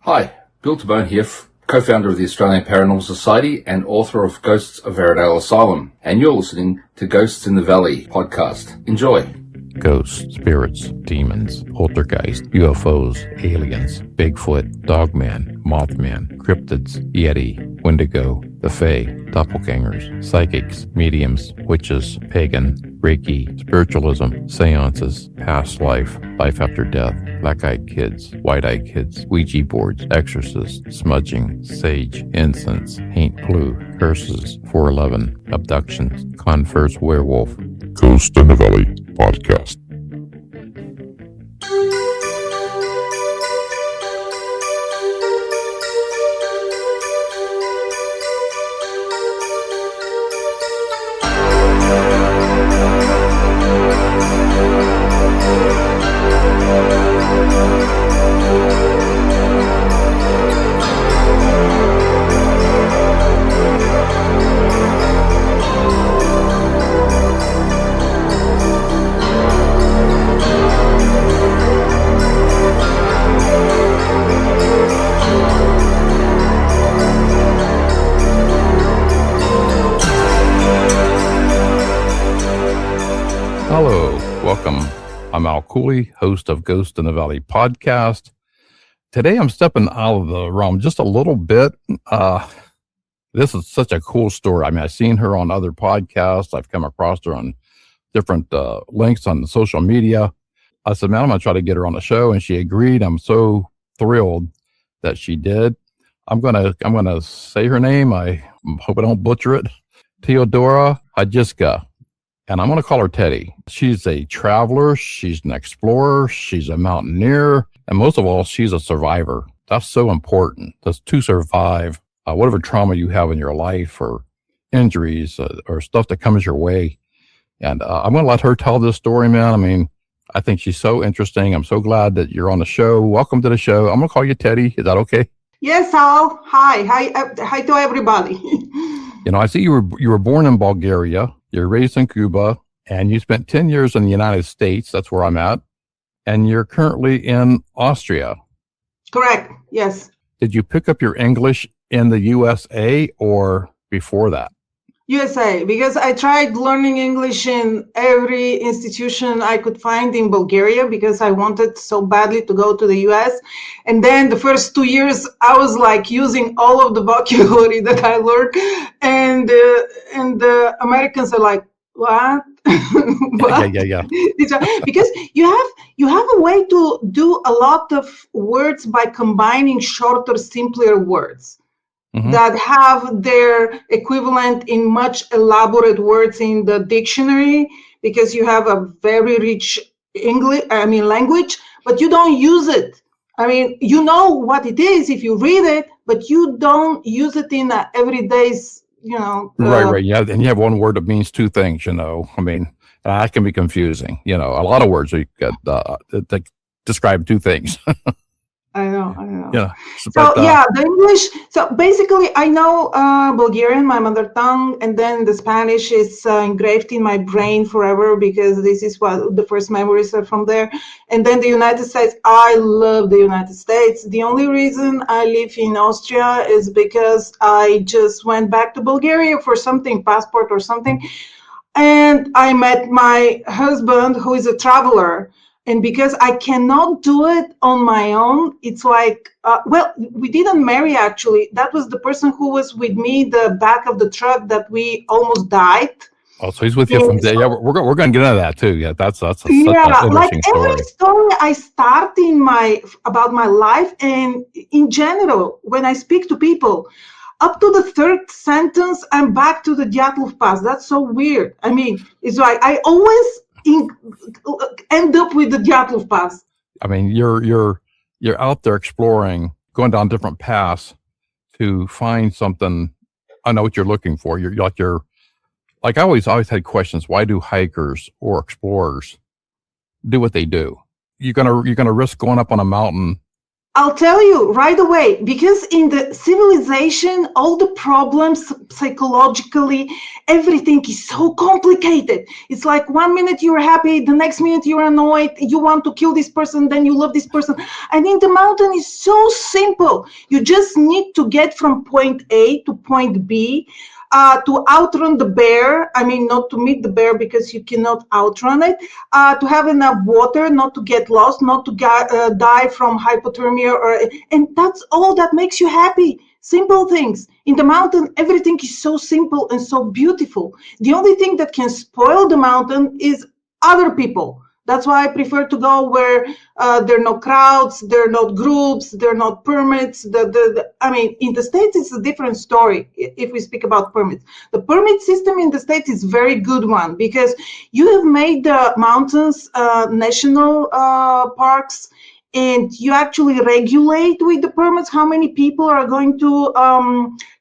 Hi, Bill Tabone here, co-founder of the Australian Paranormal Society and author of Ghosts of Veradale Asylum. And you're listening to Ghosts in the Valley podcast. Enjoy. Ghosts, spirits, demons, poltergeist, UFOs, aliens, Bigfoot, Dogman, Mothman, cryptids, Yeti, Wendigo, the Fae, doppelgangers, psychics, mediums, witches, pagan, Reiki, spiritualism, seances, past life, life after death, black-eyed kids, white-eyed kids, Ouija boards, exorcists, smudging, sage, incense, paint blue, curses, 411, abductions, confers, werewolf. Ghost in the Valley podcast. Hello, welcome. I'm Cooley, host of Ghost in the Valley podcast. Today I'm stepping out of the realm just a little bit. This is such a cool story. I mean, I've seen her on other podcasts. I've come across her on different links on social media. I said, man, I'm going to try to get her on the show, and she agreed. I'm so thrilled that she did. I'm gonna say her name. I hope I don't butcher it. Teodora Hadjiyska. And I'm going to call her Teddy. She's a traveler. She's an explorer. She's a mountaineer. And most of all, she's a survivor. That's so important. That's to survive whatever trauma you have in your life or injuries or stuff that comes your way. And I'm going to let her tell this story, man. I mean, I think she's so interesting. I'm so glad that you're on the show. Welcome to the show. I'm going to call you Teddy. Is that okay? Yes, Al. Hi to everybody. You know, I see you were born in Bulgaria. You're raised in Cuba, and you spent 10 years in the United States. That's where I'm at. And you're currently in Austria. Correct. Yes. Did you pick up your English in the U.S.A. or before that? U.S.A. Because I tried learning English in every institution I could find in Bulgaria because I wanted so badly to go to the U.S. And then the first 2 years, I was like using all of the vocabulary that I learned. And the Americans are like, what? What? Yeah. Because you have a way to do a lot of words by combining shorter, simpler words. Mm-hmm. That have their equivalent in much elaborate words in the dictionary, because you have a very rich language, but you don't use it. I mean, you know what it is if you read it, but you don't use it in a everyday's, Right. Yeah, and you have one word that means two things, I mean, that can be confusing. A lot of words that describe two things. I know. Yeah. The English. So basically, I know Bulgarian, my mother tongue, and then the Spanish is engraved in my brain forever because this is what the first memories are from there. And then the United States. I love the United States. The only reason I live in Austria is because I just went back to Bulgaria for something, passport or something, and I met my husband, who is a traveler. And because I cannot do it on my own, it's like, we didn't marry, actually. That was the person who was with me, the back of the truck that we almost died. Oh, so he's with you from day. Yeah, we're going to get into that too. Yeah, that's such an like interesting every story I start about my life, and in general, when I speak to people, up to the third sentence, I'm back to the Dyatlov Pass. That's so weird. I mean, it's like I always end up with the Dyatlov Pass. I mean, you're out there exploring, going down different paths to find something. I know what you're looking for. You're like I always had questions. Why do hikers or explorers do what they do? You're gonna risk going up on a mountain I'll tell you right away, because in the civilization, all the problems psychologically, everything is so complicated. It's like 1 minute you're happy, the next minute you're annoyed, you want to kill this person, then you love this person. And in the mountain, it's so simple. You just need to get from point A to point B. To outrun the bear, I mean, not to meet the bear because you cannot outrun it, to have enough water, not to get lost, not to die from hypothermia, and that's all that makes you happy. Simple things. In the mountain, everything is so simple and so beautiful. The only thing that can spoil the mountain is other people. That's why I prefer to go where there are no crowds, there are not groups, there are not permits. I mean, in the States, it's a different story if we speak about permits. The permit system in the States is a very good one because you have made the mountains national parks, and you actually regulate with the permits how many people are going to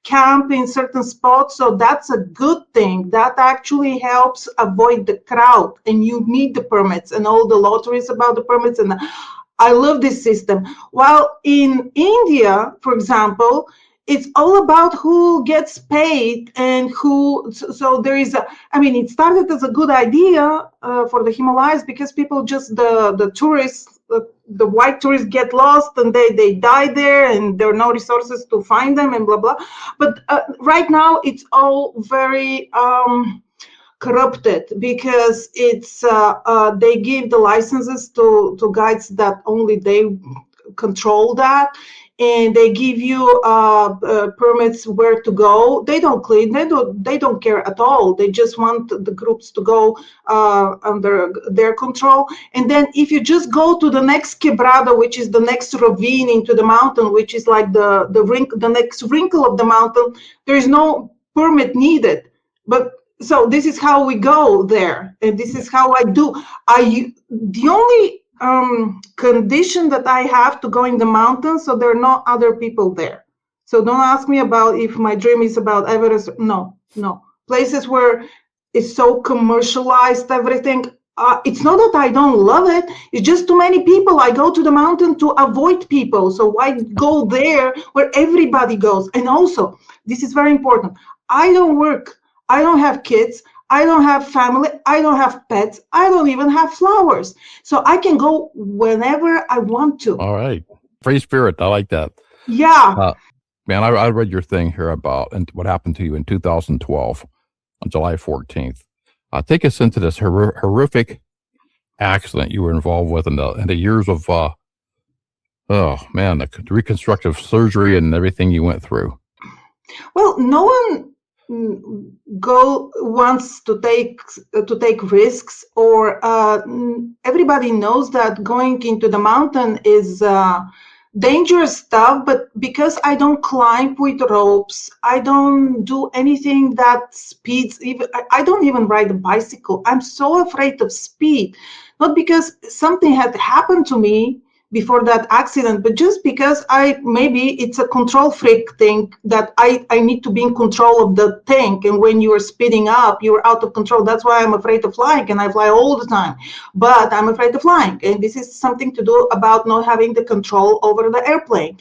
camp in certain spots. So that's a good thing. That actually helps avoid the crowd, and you need the permits and all the lotteries about the permits. And I love this system. While in India, for example, it's all about who gets paid and who. So there is I mean, it started as a good idea for the Himalayas because people just, the tourists, the white tourists get lost and they die there and there are no resources to find them and blah, blah. But right now it's all very corrupted because it's they give the licenses to guides that only they control that, and they give you permits where to go. They don't clean. They don't care at all. They just want the groups to go under their control. And then if you just go to the next quebrada, which is the next ravine into the mountain, which is like the next wrinkle of the mountain, there is no permit needed. But so this is how we go there, and this is how I do. The only condition that I have to go in the mountains, so there are no other people there. So don't ask me about if my dream is about Everest. No. Places where it's so commercialized, everything. It's not that I don't love it. It's just too many people. I go to the mountain to avoid people. So why go there where everybody goes? And also, this is very important. I don't work. I don't have kids. I don't have family. I don't have pets. I don't even have flowers. So I can go whenever I want to. All right. Free spirit. I like that. Yeah. Man, I read your thing here about and what happened to you in 2012 on July 14th. Take us into this horrific accident you were involved with in the years of, the reconstructive surgery and everything you went through. Well, no one wants to take risks, or everybody knows that going into the mountain is dangerous stuff. But because I don't climb with ropes, I don't do anything that speeds. Even I don't even ride a bicycle. I'm so afraid of speed, not because something had happened to me before that accident, but just because maybe it's a control freak thing that I need to be in control of the tank. And when you are speeding up, you're out of control. That's why I'm afraid of flying, and I fly all the time, but I'm afraid of flying. And this is something to do about not having the control over the airplane.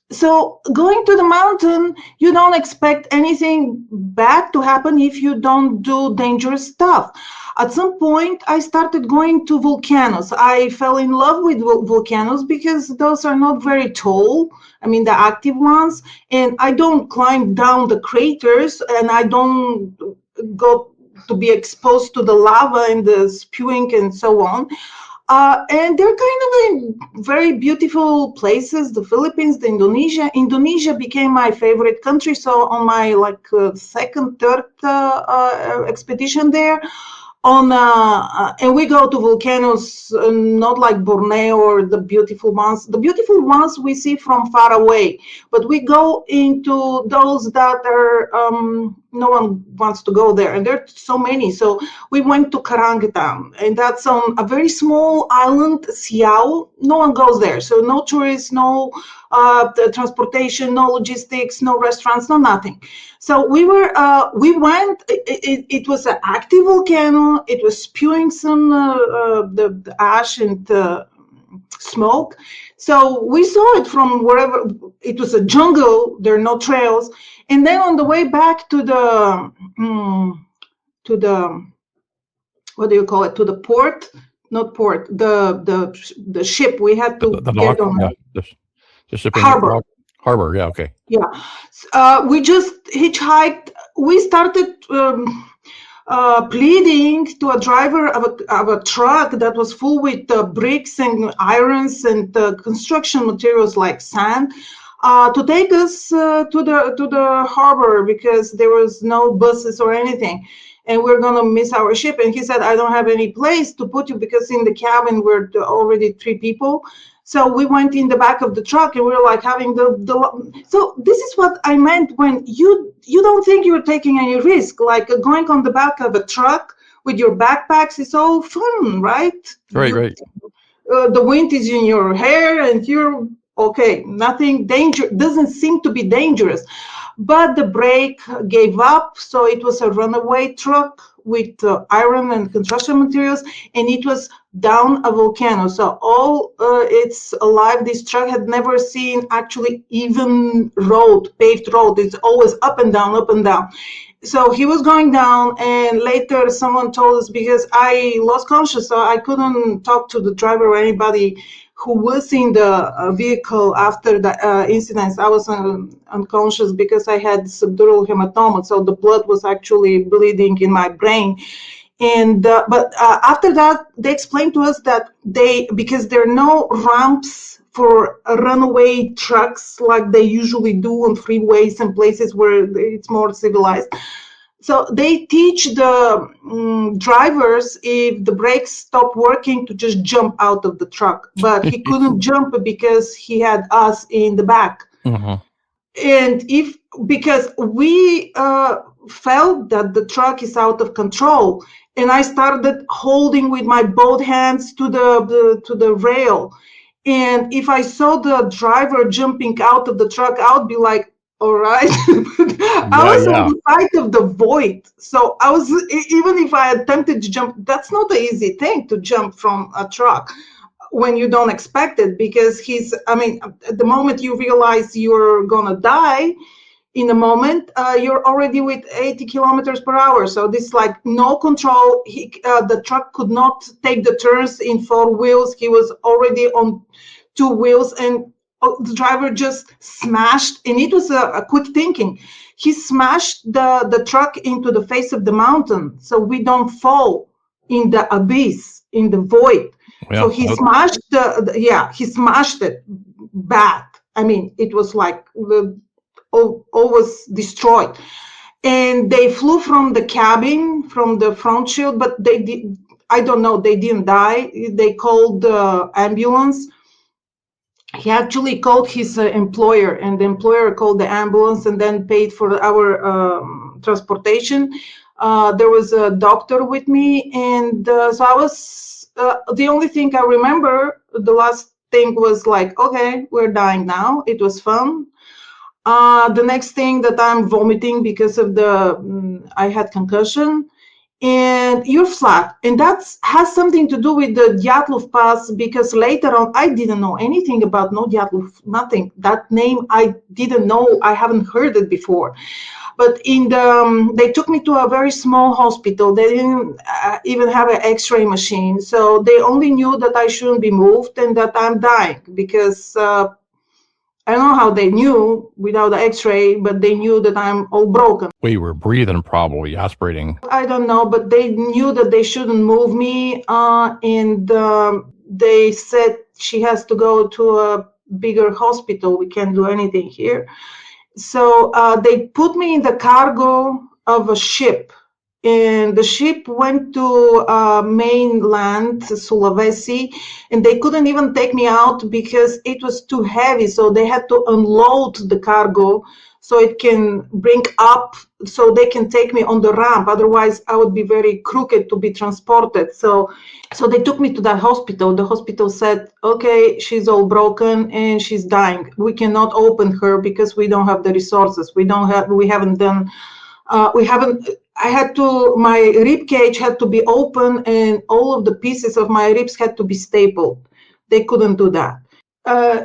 So going to the mountain, you don't expect anything bad to happen if you don't do dangerous stuff. At some point, I started going to volcanoes. I fell in love with volcanoes because those are not very tall. I mean, the active ones. And I don't climb down the craters, and I don't go to be exposed to the lava and the spewing and so on. And they're kind of in very beautiful places, the Philippines, the Indonesia. Indonesia became my favorite country. So on my second, third expedition there, and we go to volcanoes, not like Borneo or the beautiful ones. The beautiful ones we see from far away, but we go into those that are no one wants to go there, and there are so many. So we went to Karangatam, and that's on a very small island, Siao. No one goes there, so no tourists, no transportation, no logistics, no restaurants, no nothing. So we went. It was an active volcano. It was spewing some the ash and smoke. So we saw it from wherever. It was a jungle. There are no trails. And then on the way back to the what do you call it? To the port, not port. The ship we had to The get dock, on. yeah, the shipping Harbor. dock. Harbor, yeah, okay. Yeah, we just hitchhiked. We started pleading to a driver of a truck that was full with bricks and irons and construction materials like sand to take us to the harbor because there was no buses or anything. And we're going to miss our ship. And he said, I don't have any place to put you because in the cabin we're already 3 people. So we went in the back of the truck and we were like having so this is what I meant when you don't think you're taking any risk, like going on the back of a truck with your backpacks is all fun, right? Right. The wind is in your hair and you're okay. Nothing doesn't seem to be dangerous. But the brake gave up, so it was a runaway truck with iron and construction materials, and it was down a volcano. So all it's alive. This truck had never seen actually even road, paved road. It's always up and down, up and down. So he was going down, and later someone told us because I lost consciousness, so I couldn't talk to the driver or anybody who was in the vehicle after the incident. I was unconscious because I had subdural hematoma, so the blood was actually bleeding in my brain. And but after that, they explained to us that because there are no ramps for runaway trucks like they usually do on freeways and places where it's more civilized. So they teach the drivers, if the brakes stop working, to just jump out of the truck. But he couldn't jump because he had us in the back. Mm-hmm. And because we felt that the truck is out of control, and I started holding with my both hands to the rail. And if I saw the driver jumping out of the truck, I would be like, all right. I was on the side of the void. So I was, even if I attempted to jump, that's not an easy thing to jump from a truck when you don't expect it, because at the moment you realize you're gonna die, in a moment, you're already with 80 kilometers per hour. So this like no control. The truck could not take the turns in 4 wheels. He was already on 2 wheels, and the driver just smashed, and it was a quick thinking. He smashed the truck into the face of the mountain so we don't fall in the abyss, in the void. Yeah, so he smashed he smashed it bad. I mean, it was like all was destroyed. And they flew from the cabin, from the front shield, but they didn't die. They called the ambulance. He actually called his employer, and the employer called the ambulance and then paid for our transportation. There was a doctor with me, and so I was, the only thing I remember, the last thing was like, okay, we're dying now. It was fun. The next thing that I'm vomiting because of I had concussion. And you're flat, and that has something to do with the Dyatlov Pass, because later on I didn't know anything about Dyatlov, nothing. That name I didn't know, I haven't heard it before. But they took me to a very small hospital. They didn't even have an X-ray machine, so they only knew that I shouldn't be moved and that I'm dying, because I don't know how they knew without the X-ray, but they knew that I'm all broken. We were breathing, probably aspirating. I don't know, but they knew that they shouldn't move me, and they said she has to go to a bigger hospital. We can't do anything here. So they put me in the cargo of a ship, and the ship went to mainland Sulawesi, and they couldn't even take me out because it was too heavy. So they had to unload the cargo so it can bring up, so they can take me on the ramp. Otherwise, I would be very crooked to be transported. So they took me to that hospital. The hospital said, okay, she's all broken and she's dying. We cannot open her because we don't have the resources. My rib cage had to be open, and all of the pieces of my ribs had to be stapled. they couldn't do that.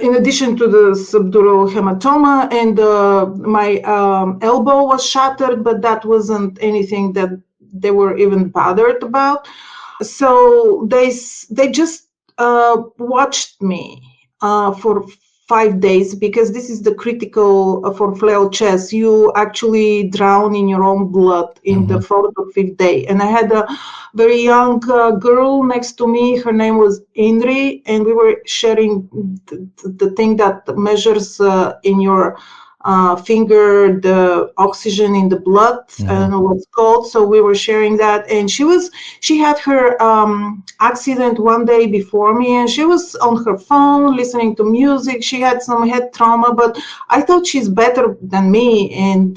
In addition to the subdural hematoma, and my elbow was shattered, but that wasn't anything that they were even bothered about. So they just watched me for 5 days, because this is the critical for flail chest. You actually drown in your own blood in the 4th or 5th day. And I had a very young girl next to me. Her name was Indri, and we were sharing the thing that measures in your finger the oxygen in the blood. I don't know what's called. So we were sharing that, and she had her accident one day before me, and she was on her phone listening to music. She had some head trauma, but I thought she's better than me. And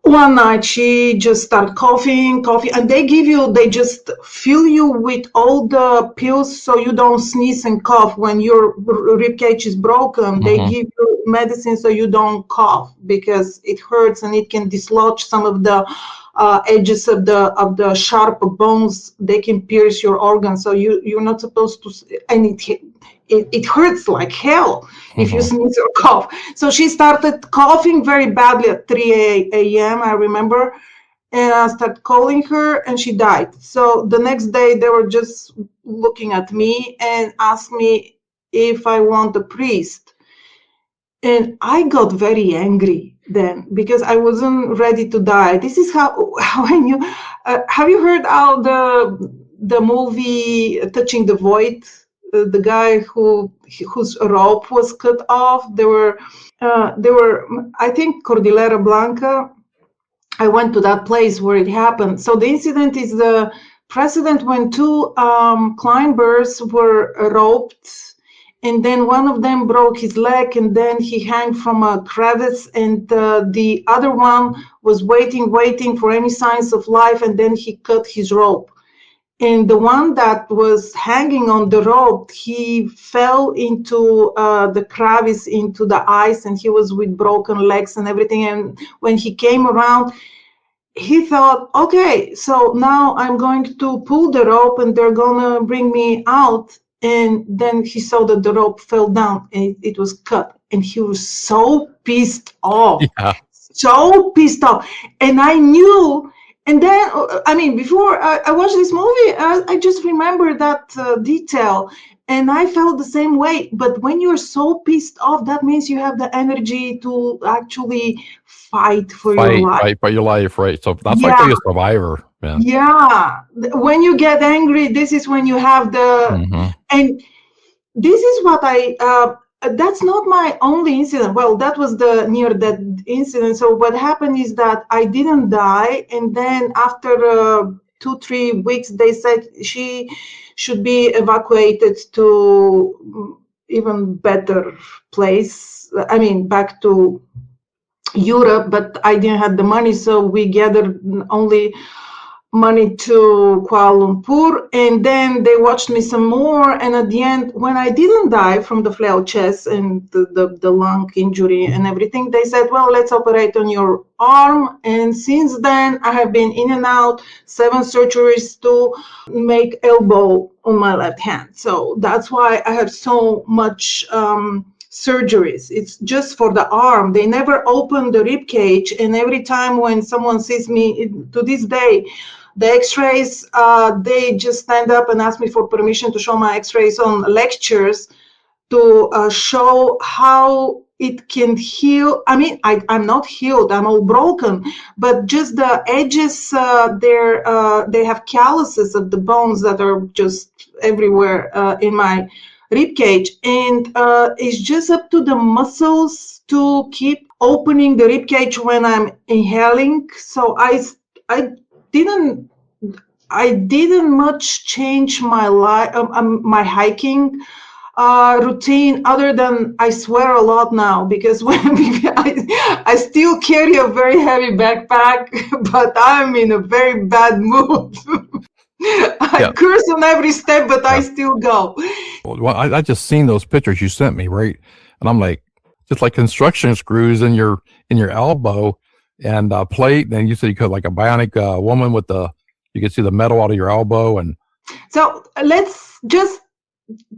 one night she just started coughing, and they just fill you with all the pills so you don't sneeze and cough when your rib cage is broken. They give you medicine so you don't cough, because it hurts and it can dislodge some of the edges of the sharp bones. They can pierce your organs, so you're not supposed to. And it hurts like hell if you sneeze or cough. So she started coughing very badly at 3 a.m. I remember, and I started calling her, and she died. So the next day they were just looking at me and asked me if I want a priest. And I got very angry then, because I wasn't ready to die. This is how when you have you heard how the movie Touching the Void, the guy whose rope was cut off. They were I think Cordillera Blanca. I went to that place where it happened. So the incident is the precedent when two climbers were roped, and then one of them broke his leg, and then he hung from a crevice, and the other one was waiting for any signs of life, and then he cut his rope. And the one that was hanging on the rope, he fell into the crevice, into the ice, and he was with broken legs and everything. And when he came around, he thought, okay, so now I'm going to pull the rope and they're gonna bring me out. And then he saw that the rope fell down and it was cut. And he was so pissed off, so pissed off. And I knew, and then, I mean, before I watched this movie, I just remember that detail. And I felt the same way. But when you're so pissed off, that means you have the energy to actually fight for your life. Fight for your life, right? So that's like being a survivor, man. Yeah. When you get angry, this is when you have the... And this is what that's not my only incident. Well, that was the near-death incident. So what happened is that I didn't die. And then after 2-3 weeks, they said she should be evacuated to even better place. I mean, back to Europe, but I didn't have the money. So we gathered only money to Kuala Lumpur, and then they watched me some more. And at the end, when I didn't die from the flail chest and the lung injury and everything, they said, well, let's operate on your arm. And since then, I have been in and out, 7 surgeries to make elbow on my left hand. So that's why I have so much surgeries. It's just for the arm. They never open the rib cage. And every time when someone sees me, to this day, the x-rays, they just stand up and ask me for permission to show my x-rays on lectures to show how it can heal. I mean, I'm not healed, I'm all broken, but just the edges, they have calluses of the bones that are just everywhere in my rib cage. And it's just up to the muscles to keep opening the rib cage when I'm inhaling. So I didn't much change my life, my hiking routine, other than I swear a lot now, because when I still carry a very heavy backpack, but I'm in a very bad mood. I curse on every step, but I still go. Well, I just seen those pictures you sent me, right? And I'm like, just like construction screws in your elbow and plate. And you said you could like a bionic woman with you could see the metal out of your elbow. And so let's just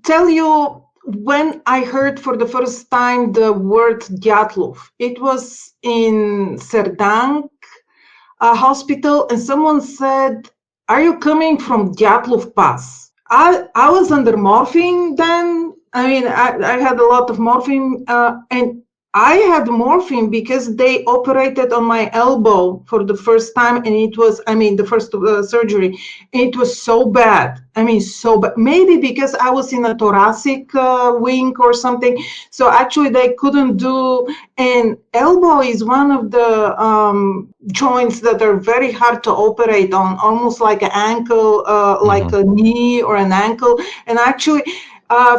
tell you when I heard for the first time the word Dyatlov. It was in Serdang hospital, and someone said, "Are you coming from Dyatlov Pass?" I was under morphine then. I mean, I had a lot of morphine, and I had morphine because they operated on my elbow for the first time, and it was, I mean, the first surgery. And it was so bad. I mean, so bad. Maybe because I was in a thoracic wing or something. So actually, they couldn't do. And elbow is one of the joints that are very hard to operate on, almost like an ankle, like a knee or an ankle. And actually,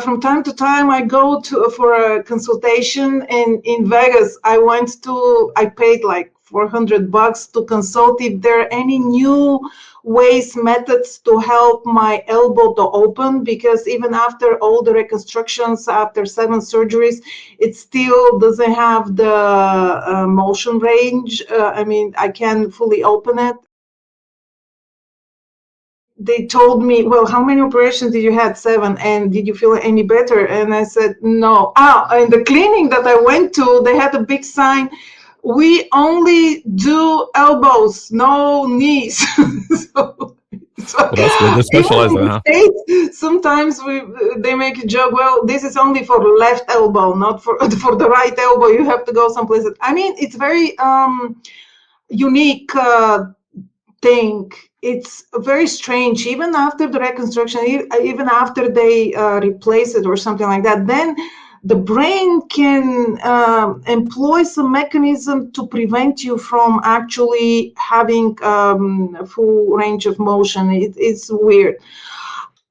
from time to time, I go for a consultation in Vegas. I paid like $400 to consult if there are any new ways, methods to help my elbow to open, because even after all the reconstructions, after 7 surgeries, it still doesn't have the motion range. I mean, I can't fully open it. They told me, well, how many operations did you had? 7. And did you feel any better? And I said, no. And the clinic that I went to, they had a big sign, we only do elbows, no knees. so Well, that's good. They specialize in that. States, sometimes they make a joke, well, this is only for the left elbow, not for the right elbow. You have to go someplace. I mean, it's very unique thing. It's very strange. Even after the reconstruction, even after they replace it or something like that, then the brain can employ some mechanism to prevent you from actually having full range of motion. It's weird.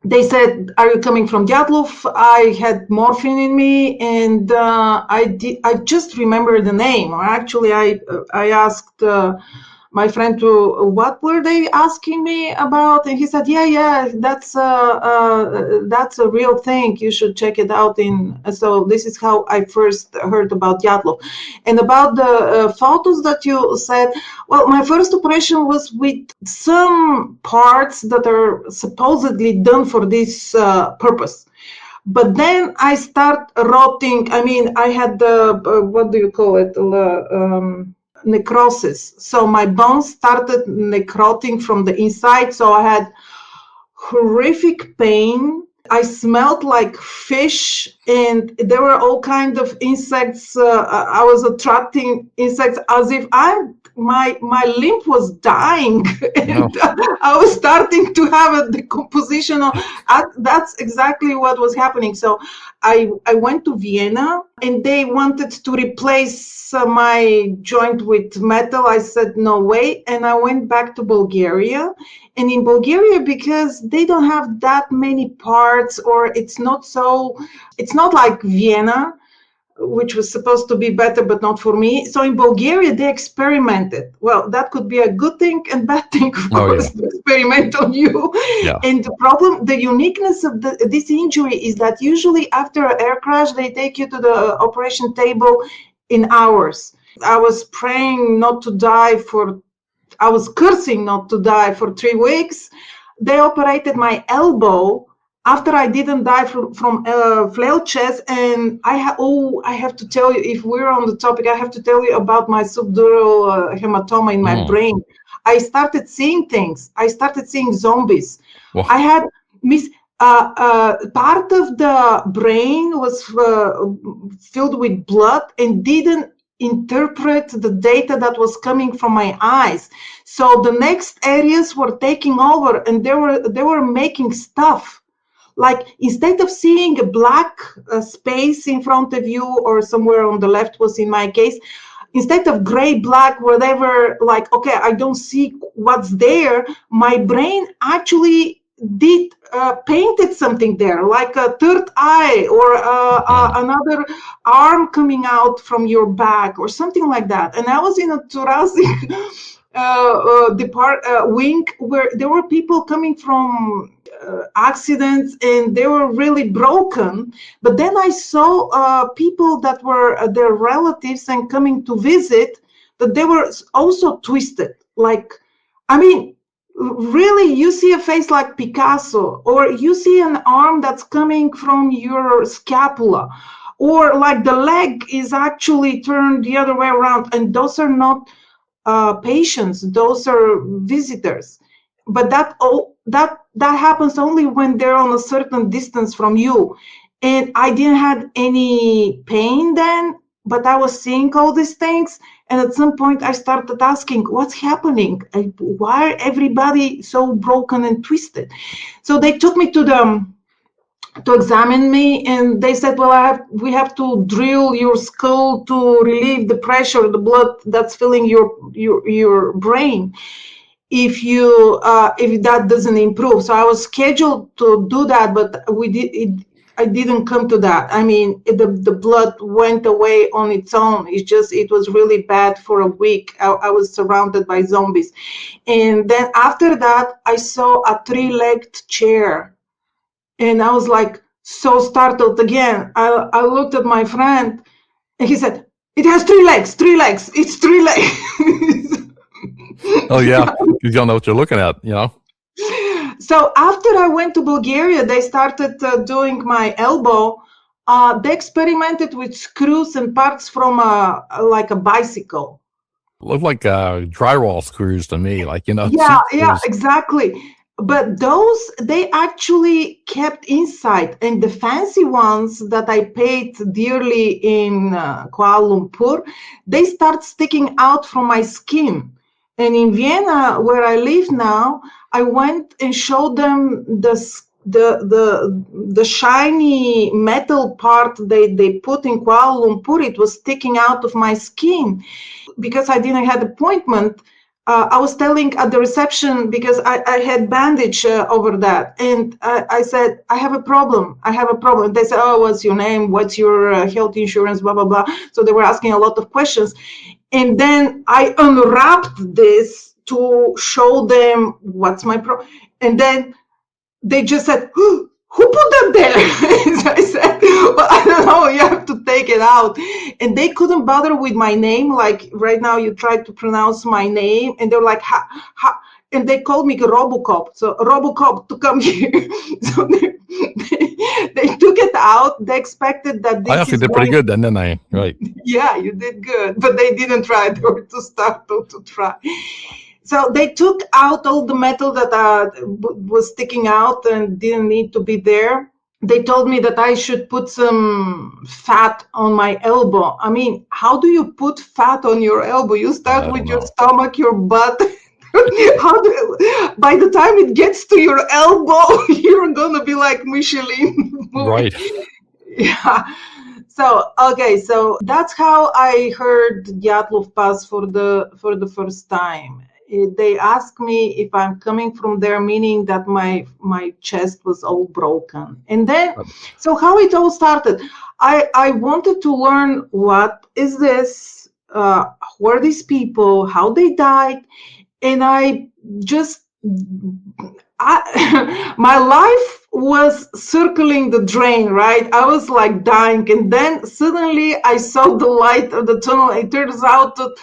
They said, "Are you coming from Dyatlov?" I had morphine in me, and I just remember the name. Or actually, I asked my friend what were they asking me about, and he said, "Yeah, that's a real thing. You should check it out." So this is how I first heard about Dyatlov, and about the photos that you said. Well, my first operation was with some parts that are supposedly done for this purpose. But then I start rotting. I mean, I had the, what do you call it? Necrosis. So my bones started necroting from the inside. So I had horrific pain. I smelled like fish, and there were all kinds of insects. I was attracting insects as if my lymph was dying, and I was starting to have a decomposition. That's exactly what was happening. So I went to Vienna, and they wanted to replace my joint with metal. I said no way, and I went back to Bulgaria. And in Bulgaria, because they don't have that many parts, or it's not like Vienna, which was supposed to be better, but not for me. So in Bulgaria, they experimented. Well, that could be a good thing and bad thing, of course, to experiment on you. Yeah. And the uniqueness of this injury is that usually after an air crash, they take you to the operation table in hours. I was praying not to die I was cursing not to die for 3 weeks. They operated my elbow after I didn't die from flail chest. And I have to tell you, if we're on the topic, I have to tell you about my subdural hematoma in my brain. I started seeing things. I started seeing zombies. Wow. I had part of the brain was filled with blood and didn't interpret the data that was coming from my eyes. So the next areas were taking over, and they were making stuff. Like, instead of seeing a black space in front of you, or somewhere on the left was in my case, instead of gray, black, whatever, like, okay, I don't see what's there, my brain actually painted something there, like a third eye, or another arm coming out from your back, or something like that. And I was in a thoracic wing where there were people coming from accidents, and they were really broken. But then I saw people that were their relatives and coming to visit, that they were also twisted. Like, I mean, really you see a face like Picasso, or you see an arm that's coming from your scapula, or like the leg is actually turned the other way around, and those are not patients, those are visitors. But that happens only when they're on a certain distance from you. And I didn't have any pain then, but I was seeing all these things. And at some point I started asking, what's happening? Why are everybody so broken and twisted? So they took me to examine me, and they said, well, we have to drill your skull to relieve the pressure of the blood that's filling your brain if that doesn't improve. So I was scheduled to do that, but I didn't come to that. I mean, the blood went away on its own. It was really bad for a week. I was surrounded by zombies. And then after that, I saw a 3-legged chair. And I was like so startled again. I looked at my friend, and he said, it has 3 legs, it's 3 legs. Oh, yeah. You don't know what you're looking at, So after I went to Bulgaria, they started doing my elbow. They experimented with screws and parts from like a bicycle. Looked like drywall screws to me, Yeah, exactly. But those, they actually kept inside. And the fancy ones that I paid dearly in Kuala Lumpur, they start sticking out from my skin. And in Vienna, where I live now, I went and showed them the shiny metal part they put in Kuala Lumpur. It was sticking out of my skin. Because I didn't have an appointment, I was telling at the reception, because I had bandage over that. And I said, I have a problem. They said, oh, what's your name? What's your health insurance? Blah, blah, blah. So they were asking a lot of questions. And then I unwrapped this to show them what's my problem. And then they just said, who put that there? So I said, well, I don't know, you have to take it out. And they couldn't bother with my name. Like right now you try to pronounce my name, and they're like, and they called me Robocop. So Robocop to come here. So they took it out. They expected that this I actually did pretty good then, didn't I? Right. Yeah, you did good. But they didn't try. They were too startled to try. So they took out all the metal that was sticking out and didn't need to be there. They told me that I should put some fat on my elbow. I mean, how do you put fat on your elbow? You start with your stomach, your butt. By the time it gets to your elbow, you're gonna be like Michelin. Right. Yeah. So that's how I heard Dyatlov Pass for the first time. They asked me if I'm coming from there, meaning that my chest was all broken. And then, so how it all started, I wanted to learn, what is this, who are these people, how they died, and my life was circling the drain, right? I was like dying, and then suddenly I saw the light of the tunnel. It turns out that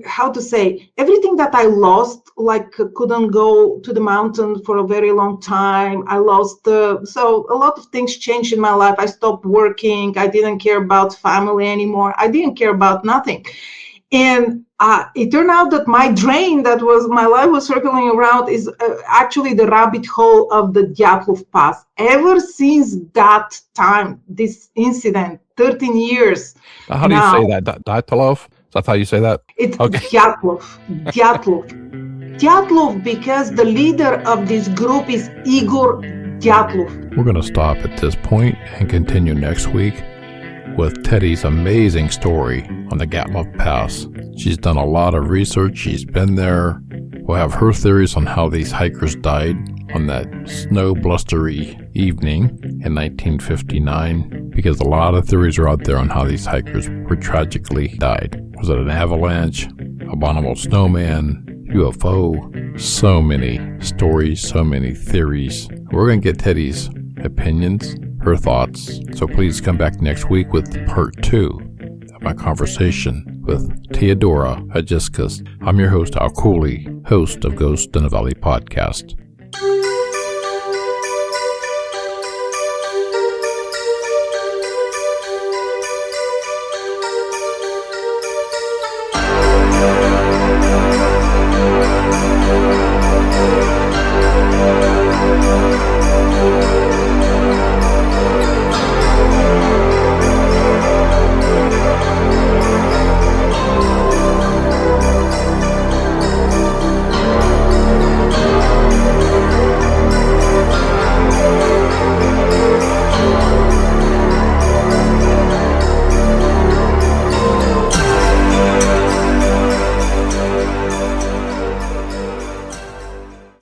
how to say, everything that I lost, like couldn't go to the mountain for a very long time. I lost, so a lot of things changed in my life. I stopped working. I didn't care about family anymore. I didn't care about nothing. And it turned out that my drain that was my life was circling around is actually the rabbit hole of the Dyatlov Pass. Ever since that time, this incident, 13 years. How do you say that? Dyatlov? Is that how you say that? It's okay. Dyatlov. Dyatlov, because the leader of this group is Igor Dyatlov. We're going to stop at this point and continue next week with Teddy's amazing story on the Dyatlov Pass. She's done a lot of research. She's been there. We'll have her theories on how these hikers died on that snow blustery evening in 1959, because a lot of theories are out there on how these hikers were tragically died. Was it an avalanche, abominable snowman, UFO? So many stories, so many theories. We're going to get Teddy's opinions, her thoughts. So please come back next week with part 2 of my conversation with Teodora Hadjiyska. I'm your host, Cooley, host of Ghost in the Valley podcast.